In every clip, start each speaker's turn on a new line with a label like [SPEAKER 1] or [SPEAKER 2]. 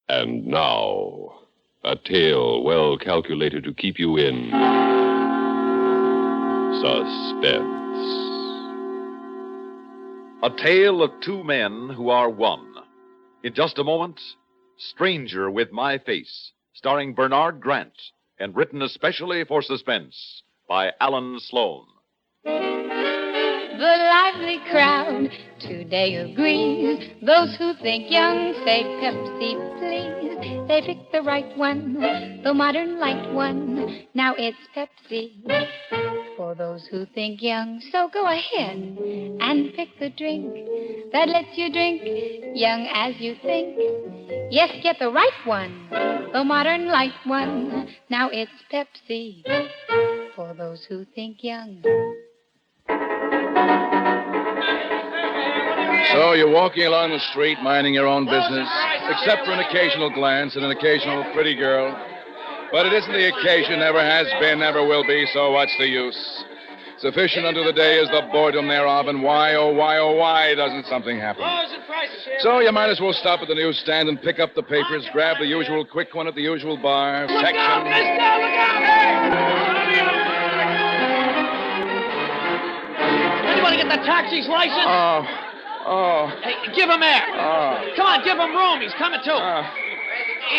[SPEAKER 1] And now, a tale well calculated to keep you in suspense.
[SPEAKER 2] A tale of two men who are one. In just a moment, Stranger with My Face, starring Bernard Grant, and written especially for Suspense by Allan Sloane.
[SPEAKER 3] The lively crowd today agrees. Those who think young say Pepsi, please. They picked the right one, the modern light one. Now it's Pepsi for those who think young. So go ahead and pick the drink that lets you drink young as you think. Yes, get the right one, the modern light one. Now it's Pepsi for those who think young.
[SPEAKER 4] So you're walking along the street, minding your own business, except for an occasional glance and an occasional pretty girl. But it isn't the occasion, never has been, never will be, so what's the use? Sufficient unto the day is the boredom thereof, and why, oh why doesn't something happen? So you might as well stop at the newsstand and pick up the papers, grab the usual quick one at the usual bar, section...
[SPEAKER 5] Look out, hey! Anybody get the taxi's license?
[SPEAKER 4] Oh.
[SPEAKER 5] Hey, give him air.
[SPEAKER 4] Oh.
[SPEAKER 5] Come on, give him room. He's coming too.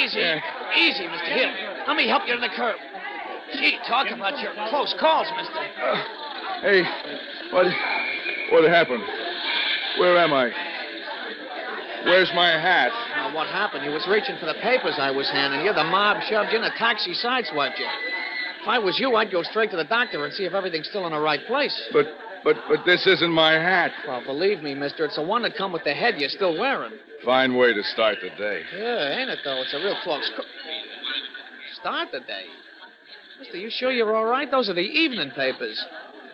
[SPEAKER 5] Easy.
[SPEAKER 4] Yeah.
[SPEAKER 5] Easy, Mr. Hill. Let me help you to the curb. Gee, talk about your close calls, mister.
[SPEAKER 4] Hey, what happened? Where am I? Where's my hat?
[SPEAKER 5] Now, what happened? You was reaching for the papers I was handing you. The mob shoved you in, a taxi sideswiped you. If I was you, I'd go straight to the doctor and see if everything's still in the right place.
[SPEAKER 4] But this isn't my hat.
[SPEAKER 5] Well, believe me, mister, it's the one that come with the head you're still wearing.
[SPEAKER 4] Fine way to start the day.
[SPEAKER 5] Yeah, ain't it, though? It's a real close call. Start the day? Mister, you sure you're all right? Those are the evening papers.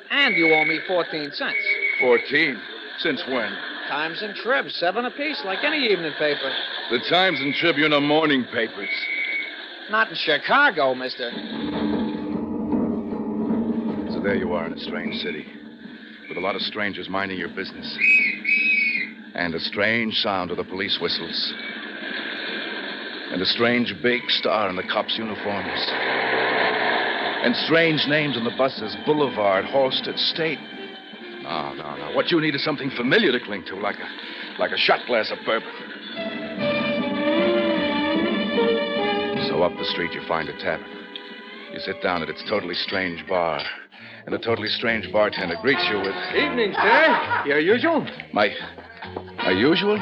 [SPEAKER 5] And you owe me 14 cents.
[SPEAKER 4] 14? Since when?
[SPEAKER 5] Times and Tribs, 7 apiece, like any evening paper.
[SPEAKER 4] The Times and Tribune are morning papers.
[SPEAKER 5] Not in Chicago, mister.
[SPEAKER 4] So there you are in a strange city, with a lot of strangers minding your business. And a strange sound of the police whistles. And a strange big star in the cops' uniforms. And strange names on the buses: Boulevard, Halsted, State. No. What you need is something familiar to cling to, like a shot glass of bourbon. So up the street you find a tavern. You sit down at its totally strange bar. And a totally strange bartender greets you with...
[SPEAKER 6] Evening, sir. Your usual?
[SPEAKER 4] My usual?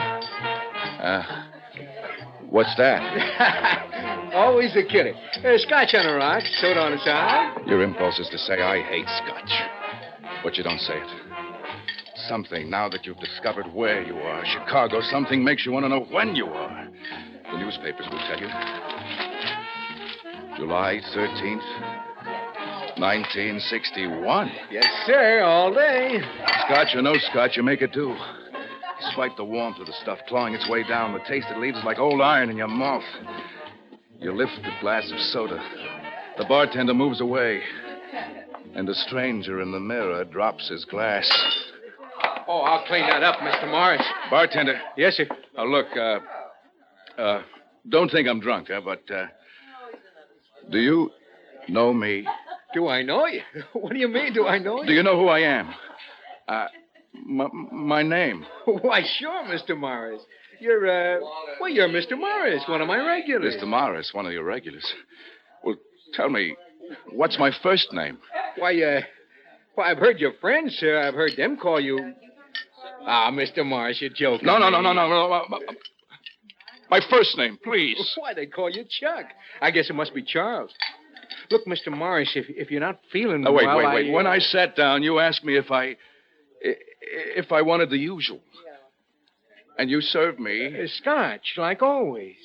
[SPEAKER 4] What's that?
[SPEAKER 6] Always a kitty. Scotch on a rock, soda on the side.
[SPEAKER 4] Your impulse is to say, I hate scotch. But you don't say it. Something, now that you've discovered where you are, Chicago, something makes you want to know when you are. The newspapers will tell you. July 13th, 1961.
[SPEAKER 6] Yes, sir, all day.
[SPEAKER 4] Scotch or no scotch, you make it do. Despite the warmth of the stuff clawing its way down, the taste it leaves is like old iron in your mouth. You lift the glass of soda. The bartender moves away. And the stranger in the mirror drops his glass.
[SPEAKER 6] Oh, I'll clean that up, Mr. Morris.
[SPEAKER 4] Bartender.
[SPEAKER 6] Yes, sir.
[SPEAKER 4] Oh, look, don't think I'm drunk, but, do you know me?
[SPEAKER 6] Do I know you? What do you mean, do I know you?
[SPEAKER 4] Do you know who I am? My name.
[SPEAKER 6] Why, sure, Mr. Morris. You're Mr. Morris, one of my regulars.
[SPEAKER 4] Mr. Morris, one of your regulars. Well, tell me, what's my first name?
[SPEAKER 6] Why, I've heard your friends, sir. I've heard them call you... Mr. Morris, you're joking.
[SPEAKER 4] No. My first name, please.
[SPEAKER 6] Why, they call you Chuck. I guess it must be Charles. Look, Mr. Morris, if you're not feeling
[SPEAKER 4] wait.
[SPEAKER 6] well,
[SPEAKER 4] When I sat down, you asked me if I wanted the usual. And you served me...
[SPEAKER 6] Scotch, like always.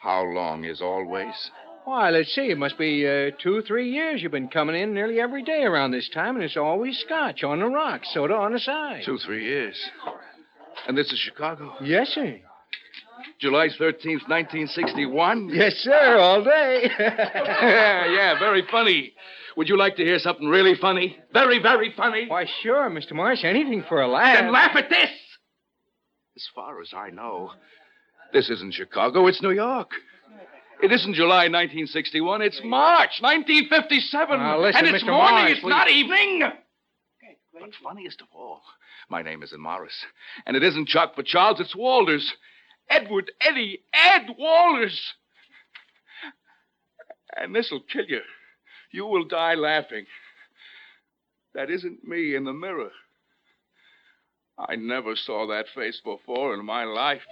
[SPEAKER 4] How long is always?
[SPEAKER 6] Why, let's see. It must be 2, 3 years you've been coming in nearly every day around this time, and it's always Scotch on the rocks, soda on the side.
[SPEAKER 4] 2, 3 years. And this is Chicago?
[SPEAKER 6] Yes, sir.
[SPEAKER 4] July 13th, 1961?
[SPEAKER 6] Yes, sir, all day.
[SPEAKER 4] Yeah, very funny. Would you like to hear something really funny? Very, very funny?
[SPEAKER 6] Why, sure, Mr. Morris. Anything for a laugh.
[SPEAKER 4] Then laugh at this! As far as I know, This isn't Chicago, it's New York. It isn't July 1961, it's March 1957.
[SPEAKER 6] Listen,
[SPEAKER 4] and it's
[SPEAKER 6] Mr.
[SPEAKER 4] morning,
[SPEAKER 6] Morris,
[SPEAKER 4] it's
[SPEAKER 6] please.
[SPEAKER 4] not evening. But funniest of all, my name isn't Morris. And it isn't Chuck for Charles, it's Walters. Ed Walters. And this'll kill you. You will die laughing. That isn't me in the mirror. I never saw that face before in my life.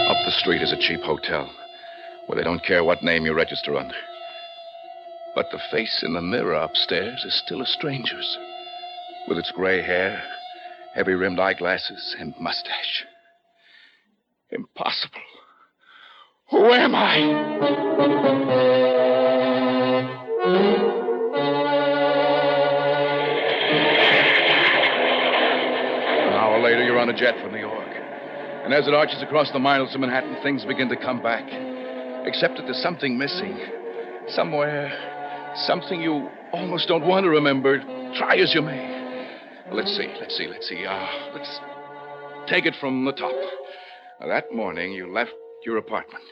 [SPEAKER 4] Up the street is a cheap hotel where they don't care what name you register under. But the face in the mirror upstairs is still a stranger's, with its gray hair, heavy-rimmed eyeglasses, and mustache. Impossible. Who am I? An hour later, you're on a jet for New York. And as it arches across the miles to Manhattan, things begin to come back. Except that there's something missing. Somewhere. Something you almost don't want to remember, try as you may. Let's see. Let's take it from the top. That morning, you left your apartment.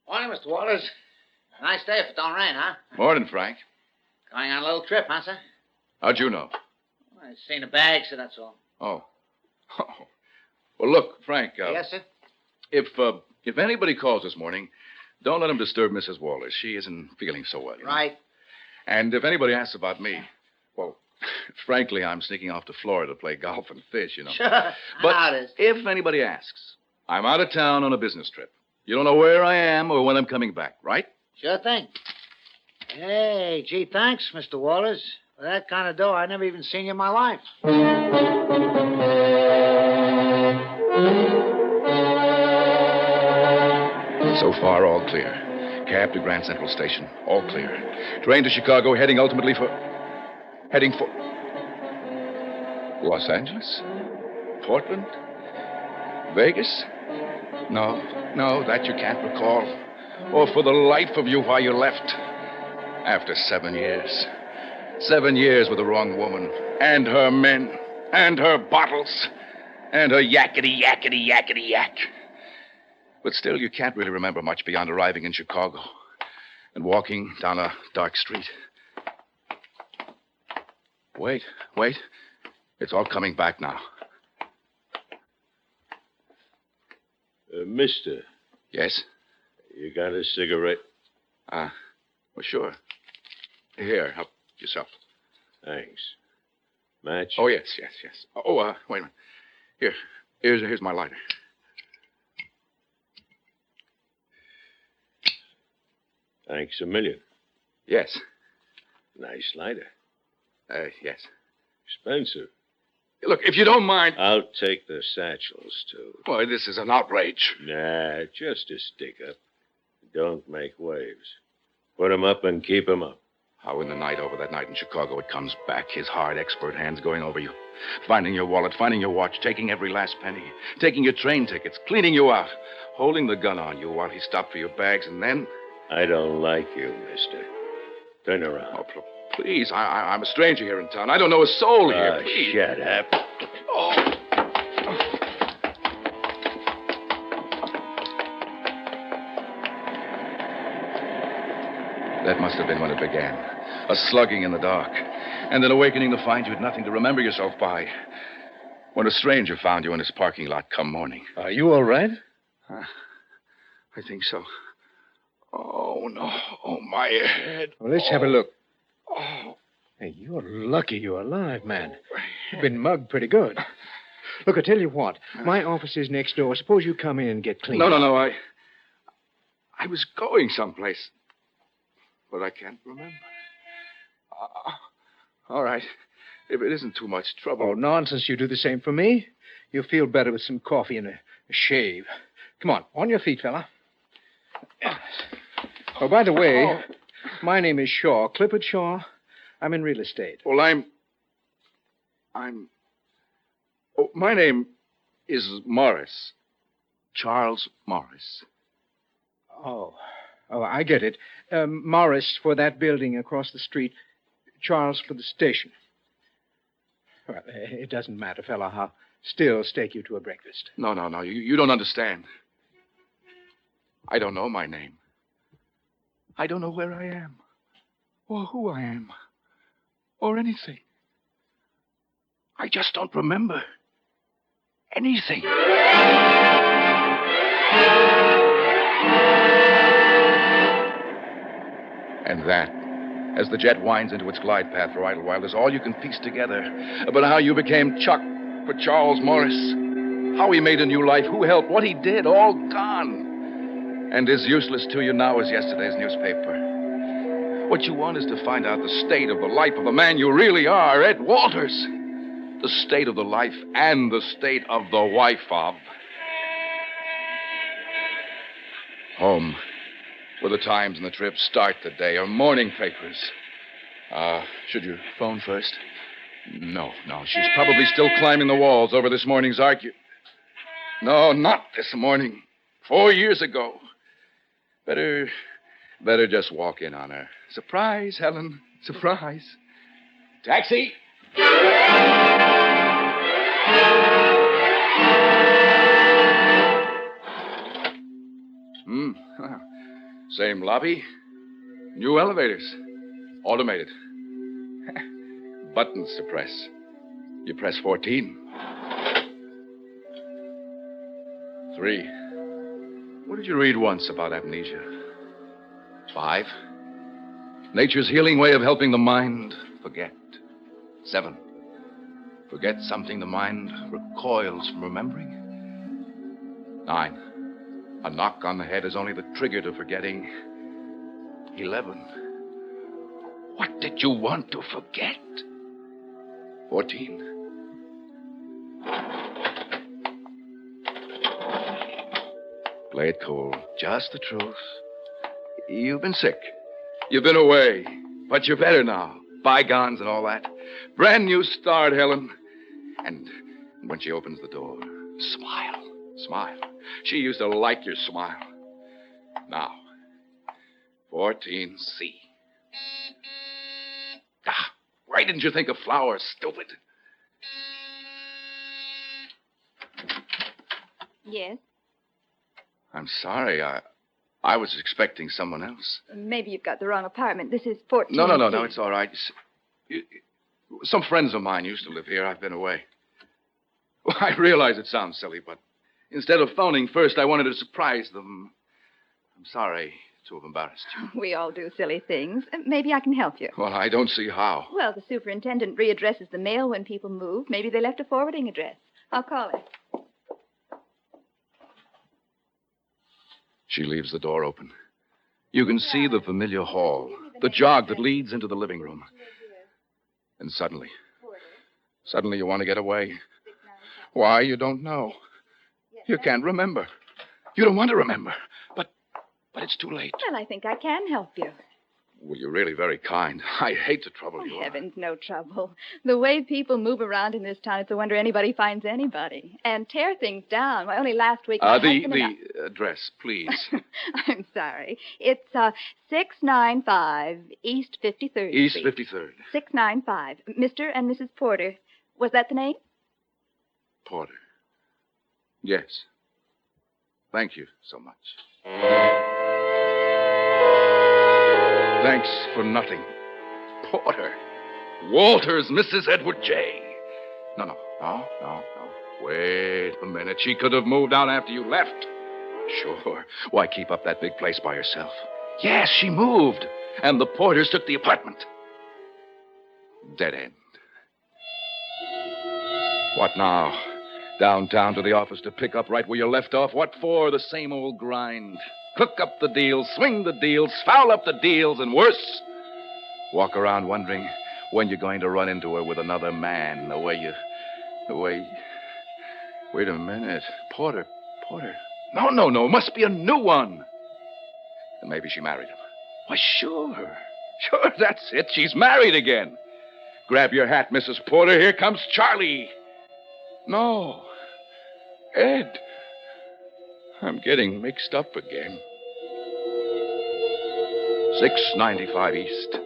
[SPEAKER 5] Morning, Mr. Walters. Nice day if it don't rain, huh?
[SPEAKER 4] Morning, Frank.
[SPEAKER 5] Going on a little trip, huh, sir?
[SPEAKER 4] How'd you know?
[SPEAKER 5] I seen a bag, so that's all.
[SPEAKER 4] Oh. Well, look, Frank.
[SPEAKER 5] Yes, sir?
[SPEAKER 4] If anybody calls this morning, don't let them disturb Mrs. Walters. She isn't feeling so well. You know?
[SPEAKER 5] Right.
[SPEAKER 4] And if anybody asks about me, well, frankly, I'm sneaking off to Florida to play golf and fish, you know.
[SPEAKER 5] Sure.
[SPEAKER 4] But
[SPEAKER 5] How it is.
[SPEAKER 4] if anybody asks, I'm out of town on a business trip. You don't know where I am or when I'm coming back, right?
[SPEAKER 5] Sure thing. Hey, gee, thanks, Mr. Walters. For that kind of dough, I never even seen you in my life.
[SPEAKER 4] So far, all clear. Cab to Grand Central Station, all clear. Train to Chicago, heading for Los Angeles? Portland? Vegas? No, that you can't recall. Or for the life of you why you left. After 7 years. 7 years with the wrong woman. And her men. And her bottles. And her yakety, yakety, yakety, yak. But still, you can't really remember much beyond arriving in Chicago and walking down a dark street. Wait. It's all coming back now.
[SPEAKER 7] Mister.
[SPEAKER 4] Yes?
[SPEAKER 7] You got a cigarette?
[SPEAKER 4] Well, sure. Here, help yourself.
[SPEAKER 7] Thanks. Match?
[SPEAKER 4] Oh, yes. Oh, wait a minute. Here's my lighter.
[SPEAKER 7] Thanks a million.
[SPEAKER 4] Yes.
[SPEAKER 7] Nice lighter.
[SPEAKER 4] Yes.
[SPEAKER 7] Expensive.
[SPEAKER 4] Look, if you don't mind...
[SPEAKER 7] I'll take the satchels, too.
[SPEAKER 4] Boy, this is an outrage.
[SPEAKER 7] Nah, just a stick-up. Don't make waves. Put 'em up and keep 'em up.
[SPEAKER 4] How in the night over that night in Chicago it comes back, his hard, expert hands going over you. Finding your wallet, finding your watch, taking every last penny. Taking your train tickets, cleaning you out. Holding the gun on you while he stopped for your bags, and then...
[SPEAKER 7] I don't like you, mister. Turn around.
[SPEAKER 4] Oh, please, I'm a stranger here in town. I don't know a soul here. Please.
[SPEAKER 7] Shut up.
[SPEAKER 4] Oh. That must have been when it began. A slugging in the dark. And then awakening to find you had nothing to remember yourself by. When a stranger found you in his parking lot come morning.
[SPEAKER 6] Are you all right?
[SPEAKER 4] I think so. Oh, no. Oh, my head.
[SPEAKER 6] Well, let's have a look. Oh. Hey, you're lucky you're alive, man. You've been mugged pretty good. Look, I tell you what. My office is next door. Suppose you come in and get clean.
[SPEAKER 4] No. I was going someplace. But I can't remember. All right. If it isn't too much trouble.
[SPEAKER 6] Oh, nonsense. You do the same for me. You'll feel better with some coffee and a shave. Come on your feet, fella. Oh, by the way, my name is Shaw, Clifford Shaw. I'm in real estate.
[SPEAKER 4] Well, Oh, my name is Morris. Charles Morris.
[SPEAKER 6] Oh, I get it. Morris, for that building across the street. Charles for the station. Well, it doesn't matter, fella. I'll still stake you to a breakfast.
[SPEAKER 4] No. You don't understand. I don't know my name. I don't know where I am, or who I am, or anything. I just don't remember anything. And that, as the jet winds into its glide path for Idlewild, is all you can piece together about how you became Chuck for Charles Morris. How he made a new life, who helped, what he did, all gone. And as useless to you now as yesterday's newspaper. What you want is to find out the state of the life of the man you really are, Ed Walters. The state of the life and the state of the wife of. Home, where the Times and the Trib start the day, or morning papers. Should you phone first? No. She's probably still climbing the walls over this morning's argument. No, not this morning. 4 years ago. Better just walk in on her. Surprise, Helen. Surprise. Taxi! Same lobby. New elevators. Automated. Buttons to press. You press 14. 3. What did you read once about amnesia? 5. Nature's healing way of helping the mind forget. 7. Forget something the mind recoils from remembering. 9. A knock on the head is only the trigger to forgetting. 11. What did you want to forget? 14. Play it cool. Just the truth. You've been sick. You've been away. But you're better now. Bygones and all that. Brand new start, Helen. And when she opens the door, smile. Smile. She used to like your smile. Now, 14C. Why didn't you think of flowers, stupid?
[SPEAKER 8] Yes?
[SPEAKER 4] I'm sorry. I was expecting someone else.
[SPEAKER 8] Maybe you've got the wrong apartment. This is 14.
[SPEAKER 4] No. It's all right. Some friends of mine used to live here. I've been away. Well, I realize it sounds silly, but instead of phoning first, I wanted to surprise them. I'm sorry to have embarrassed you.
[SPEAKER 8] We all do silly things. Maybe I can help you.
[SPEAKER 4] Well, I don't see how.
[SPEAKER 8] Well, the superintendent readdresses the mail when people move. Maybe they left a forwarding address. I'll call her.
[SPEAKER 4] She leaves the door open. You can see the familiar hall, the jog that leads into the living room. And suddenly you want to get away. Why, you don't know. You can't remember. You don't want to remember. But it's too late.
[SPEAKER 8] Well, I think I can help you.
[SPEAKER 4] Well, you're really very kind. I hate to trouble you.
[SPEAKER 8] Heavens, no trouble. The way people move around in this town, it's a wonder anybody finds anybody. And tear things down. Why, only last week...
[SPEAKER 4] The address, please.
[SPEAKER 8] I'm sorry. It's 695 East 53rd
[SPEAKER 4] East
[SPEAKER 8] Street.
[SPEAKER 4] 53rd.
[SPEAKER 8] 695. Mr. and Mrs. Porter. Was that the name?
[SPEAKER 4] Porter. Yes. Thank you so much. Thanks for nothing. Porter. Walters, Mrs. Edward J. No. Wait a minute. She could have moved out after you left. Sure. Why keep up that big place by herself? Yes, she moved. And the Porters took the apartment. Dead end. What now? Downtown to the office to pick up right where you left off? What for? The same old grind. Cook up the deals, swing the deals, foul up the deals, and worse. Walk around wondering when you're going to run into her with another man. The way... Wait a minute. Porter. No. Must be a new one. And maybe she married him. Why, sure, that's it. She's married again. Grab your hat, Mrs. Porter. Here comes Charlie. No. Ed. I'm getting mixed up again. 695 East.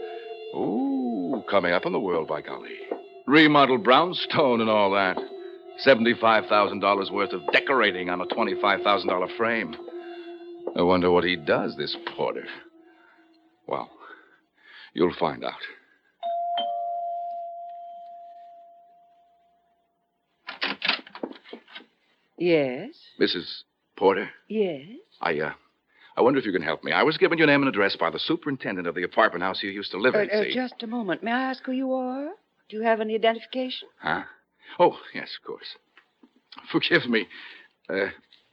[SPEAKER 4] Ooh, coming up in the world, by golly. Remodeled brownstone and all that. $75,000 worth of decorating on a $25,000 frame. I wonder what he does, this Porter. Well, you'll find out.
[SPEAKER 9] Yes?
[SPEAKER 4] Mrs. Porter?
[SPEAKER 9] Yes?
[SPEAKER 4] I wonder if you can help me. I was given your name and address by the superintendent of the apartment house you used to live in, see?
[SPEAKER 9] Just a moment. May I ask who you are? Do you have any identification?
[SPEAKER 4] Huh? Oh, yes, of course. Forgive me.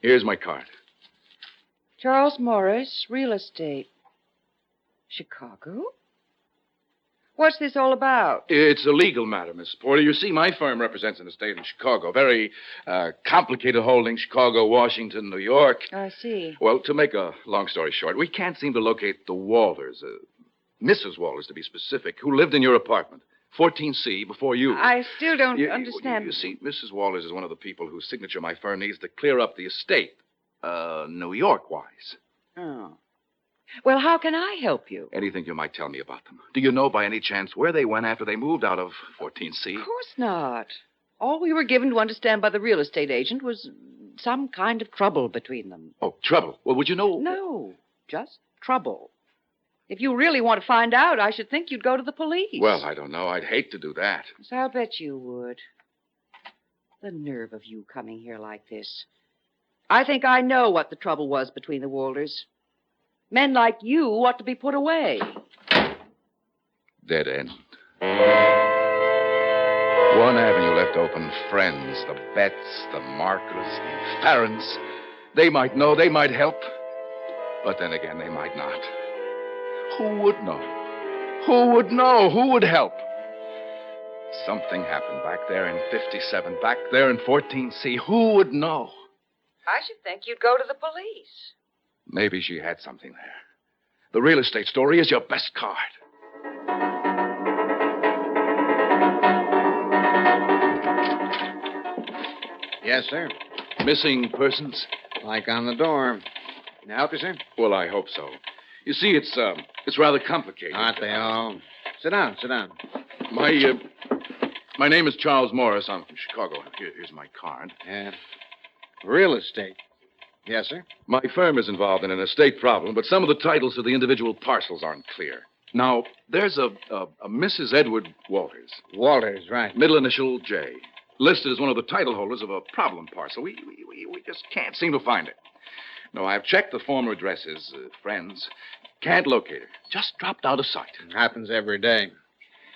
[SPEAKER 4] Here's my card.
[SPEAKER 9] Charles Morris, real estate. Chicago? What's this all about?
[SPEAKER 4] It's a legal matter, Miss Porter. You see, my firm represents an estate in Chicago. Very complicated holding. Chicago, Washington, New York.
[SPEAKER 9] I see.
[SPEAKER 4] Well, to make a long story short, we can't seem to locate the Walters, Mrs. Walters to be specific, who lived in your apartment, 14C, before you.
[SPEAKER 9] I still don't understand.
[SPEAKER 4] You see, Mrs. Walters is one of the people whose signature my firm needs to clear up the estate, New York-wise.
[SPEAKER 9] Oh. Well, how can I help you?
[SPEAKER 4] Anything you might tell me about them. Do you know by any chance where they went after they moved out of 14C?
[SPEAKER 9] Of course not. All we were given to understand by the real estate agent was some kind of trouble between them.
[SPEAKER 4] Oh, trouble. Well, would you know?
[SPEAKER 9] No, just trouble. If you really want to find out, I should think you'd go to the police.
[SPEAKER 4] Well, I don't know. I'd hate to do that.
[SPEAKER 9] So I'll bet you would. The nerve of you coming here like this. I think I know what the trouble was between the Walters. Men like you ought to be put away.
[SPEAKER 4] Dead end. One avenue left open. Friends, the Betts, the Markers, the Farrens. They might know, they might help. But then again, they might not. Who would know? Who would know? Who would help? Something happened back there in 57, back there in 14C. Who would know?
[SPEAKER 9] I should think you'd go to the police.
[SPEAKER 4] Maybe she had something there. The real estate story is your best card.
[SPEAKER 6] Yes, sir.
[SPEAKER 4] Missing persons?
[SPEAKER 6] Like on the door. Can I help you, sir?
[SPEAKER 4] Well, I hope so. You see, it's rather complicated.
[SPEAKER 6] Aren't they all? Sit down, sit down.
[SPEAKER 4] My name is Charles Morris. I'm from Chicago. Here's my card.
[SPEAKER 6] Yeah. Real estate. Yes, sir.
[SPEAKER 4] My firm is involved in an estate problem, but some of the titles to the individual parcels aren't clear. Now, there's a Mrs. Edward Walters.
[SPEAKER 6] Walters, right.
[SPEAKER 4] Middle initial J. Listed as one of the title holders of a problem parcel. We just can't seem to find it. No, I've checked the former addresses, friends. Can't locate her. Just dropped out of sight.
[SPEAKER 6] It happens every day.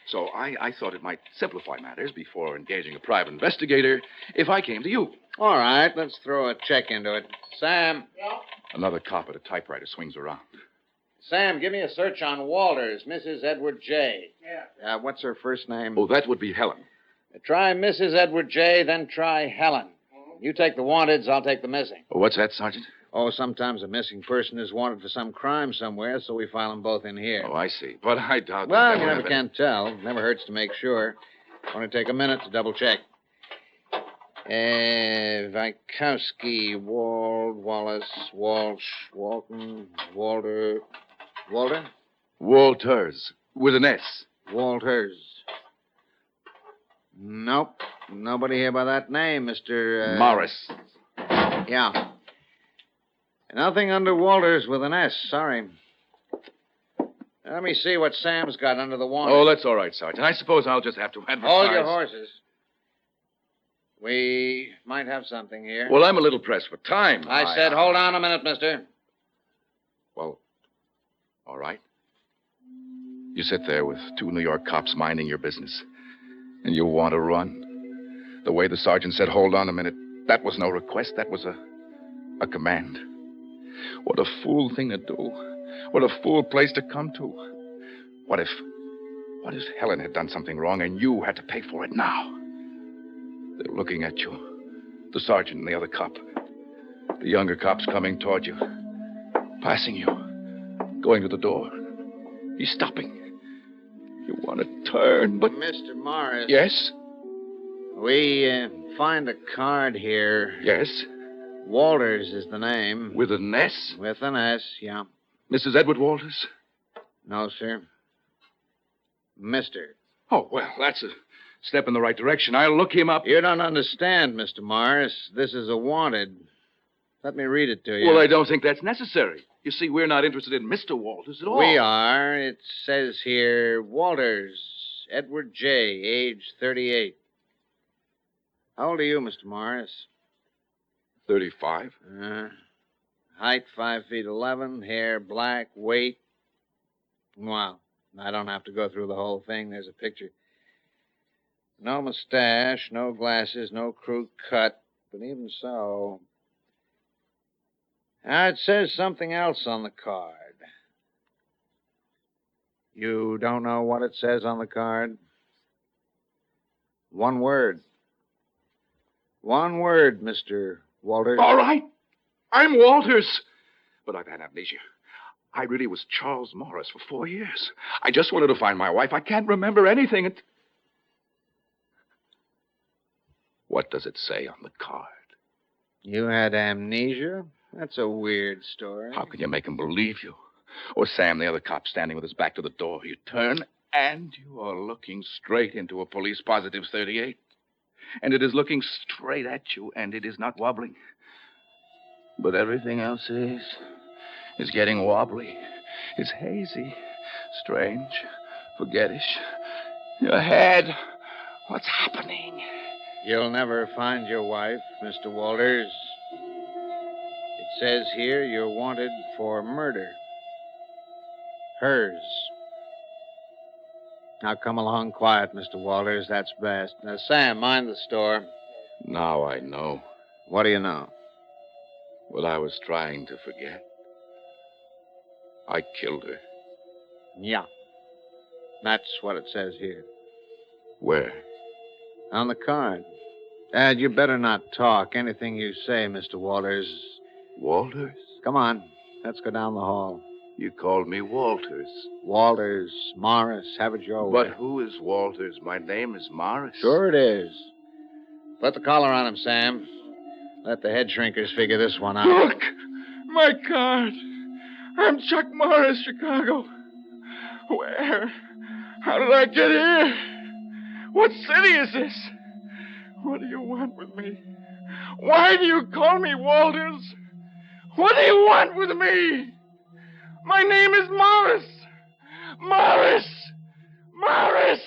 [SPEAKER 4] So I thought it might simplify matters before engaging a private investigator if I came to you.
[SPEAKER 6] All right, let's throw a check into it. Sam.
[SPEAKER 10] Yeah?
[SPEAKER 4] Another cop at a typewriter swings around.
[SPEAKER 6] Sam, give me a search on Walters, Mrs. Edward J.
[SPEAKER 10] Yeah.
[SPEAKER 6] What's her first name?
[SPEAKER 4] Oh, that would be Helen.
[SPEAKER 6] Try Mrs. Edward J., then try Helen. You take the wanteds, I'll take the missing.
[SPEAKER 4] Oh, what's that, Sergeant?
[SPEAKER 6] Oh, sometimes a missing person is wanted for some crime somewhere, so we file them both in here.
[SPEAKER 4] Oh, I see. But I doubt
[SPEAKER 6] Well,
[SPEAKER 4] that
[SPEAKER 6] you
[SPEAKER 4] they'll
[SPEAKER 6] never
[SPEAKER 4] have
[SPEAKER 6] can tell. Never hurts to make sure. Only take a minute to double check. Vikowski, Wald, Wallace, Walsh, Walton, Walter. Walter?
[SPEAKER 4] Walters, with an S.
[SPEAKER 6] Walters. Nope. Nobody here by that name, Mr.
[SPEAKER 4] Morris.
[SPEAKER 6] Yeah. Nothing under Walters with an S. Sorry. Let me see what Sam's got under the warrant.
[SPEAKER 4] Oh, that's all right, Sergeant. I suppose I'll just have to advertise.
[SPEAKER 6] Hold your horses. We might have something here.
[SPEAKER 4] Well, I'm a little pressed for time.
[SPEAKER 6] I said hold on a minute, mister.
[SPEAKER 4] Well, all right. You sit there with two New York cops minding your business, and you want to run. The way the sergeant said, hold on a minute, that was no request. That was a command. What a fool thing to do. What a fool place to come to. What if Helen had done something wrong and you had to pay for it now? They're looking at you. The sergeant and the other cop. The younger cop's coming toward you. Passing you. Going to the door. He's stopping. You want to turn, but...
[SPEAKER 6] Mr. Morris.
[SPEAKER 4] Yes?
[SPEAKER 6] We find a card here.
[SPEAKER 4] Yes?
[SPEAKER 6] Walters is the name.
[SPEAKER 4] With an S?
[SPEAKER 6] With an S, yeah.
[SPEAKER 4] Mrs. Edward Walters?
[SPEAKER 6] No, sir. Mr.
[SPEAKER 4] Oh, well, that's a step in the right direction. I'll look him up.
[SPEAKER 6] You don't understand, Mr. Morris. This is a wanted. Let me read it to you.
[SPEAKER 4] Well, I don't think that's necessary. You see, we're not interested in Mr. Walters at all.
[SPEAKER 6] We are. It says here, Walters, Edward J., age 38. How old are you, Mr. Morris?
[SPEAKER 4] 35.
[SPEAKER 6] Height 5'11", hair black, weight. Well, I don't have to go through the whole thing. There's a picture. No mustache, no glasses, no crew cut. But even so... it says something else on the card. You don't know what it says on the card? One word. One word, Mr. Walters.
[SPEAKER 4] All right. I'm Walters. But I've had amnesia. I really was Charles Morris for 4 years. I just wanted to find my wife. I can't remember anything. What does it say on the card?
[SPEAKER 6] You had amnesia? That's a weird story.
[SPEAKER 4] How can you make him believe you? Or Sam, the other cop, standing with his back to the door. You turn, and you are looking straight into a police positive 38. And it is looking straight at you, and it is not wobbling. But everything else is getting wobbly. It's hazy, strange, forgettish. Your head, what's happening?
[SPEAKER 6] You'll never find your wife, Mr. Walters. It says here you're wanted for murder. Hers. Now come along quiet, Mr. Walters. That's best. Now, Sam, mind the store.
[SPEAKER 4] Now I know.
[SPEAKER 6] What do you know?
[SPEAKER 4] What I was trying to forget. I killed her.
[SPEAKER 6] Yeah. That's what it says here.
[SPEAKER 4] Where?
[SPEAKER 6] On the card. And you better not talk. Anything you say, Mr. Walters.
[SPEAKER 4] Walters?
[SPEAKER 6] Come on. Let's go down the hall.
[SPEAKER 4] You called me Walters.
[SPEAKER 6] Walters, Morris, have it your way.
[SPEAKER 4] But who is Walters? My name is Morris.
[SPEAKER 6] Sure it is. Put the collar on him, Sam. Let the head shrinkers figure this one out.
[SPEAKER 4] Look! My card. I'm Chuck Morris, Chicago. Where? How did I get here? What city is this? What do you want with me? Why do you call me Walters? What do you want with me? My name is Morris. Morris! Morris!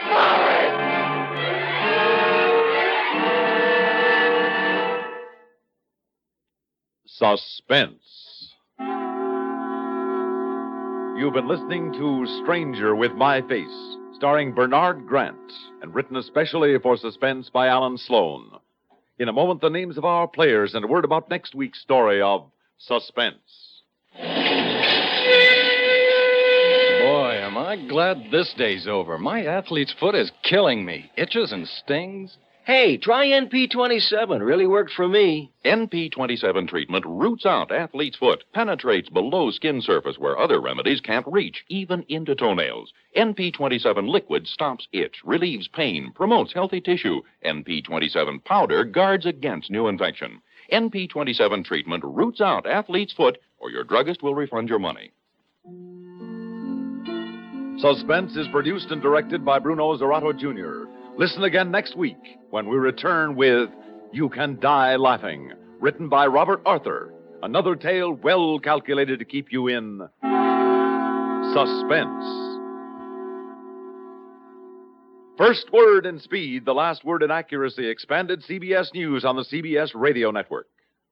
[SPEAKER 4] Morris!
[SPEAKER 2] Suspense. You've been listening to Stranger with My Face, starring Bernard Grant, and written especially for Suspense by Allan Sloane. In a moment, the names of our players and a word about next week's story of Suspense.
[SPEAKER 10] Boy, am I glad this day's over. My athlete's foot is killing me. Itches and stings.
[SPEAKER 11] Hey, try NP27. Really worked for me.
[SPEAKER 1] NP27 treatment roots out athlete's foot, penetrates below skin surface where other remedies can't reach, even into toenails. NP27 liquid stops itch, relieves pain, promotes healthy tissue. NP27 powder guards against new infection. NP27 treatment roots out athlete's foot, or your druggist will refund your money.
[SPEAKER 2] Suspense is produced and directed by Bruno Zerato Jr. Listen again next week when we return with You Can Die Laughing, written by Robert Arthur. Another tale well calculated to keep you in suspense. First word in speed, the last word in accuracy. Expanded CBS News on the CBS Radio Network.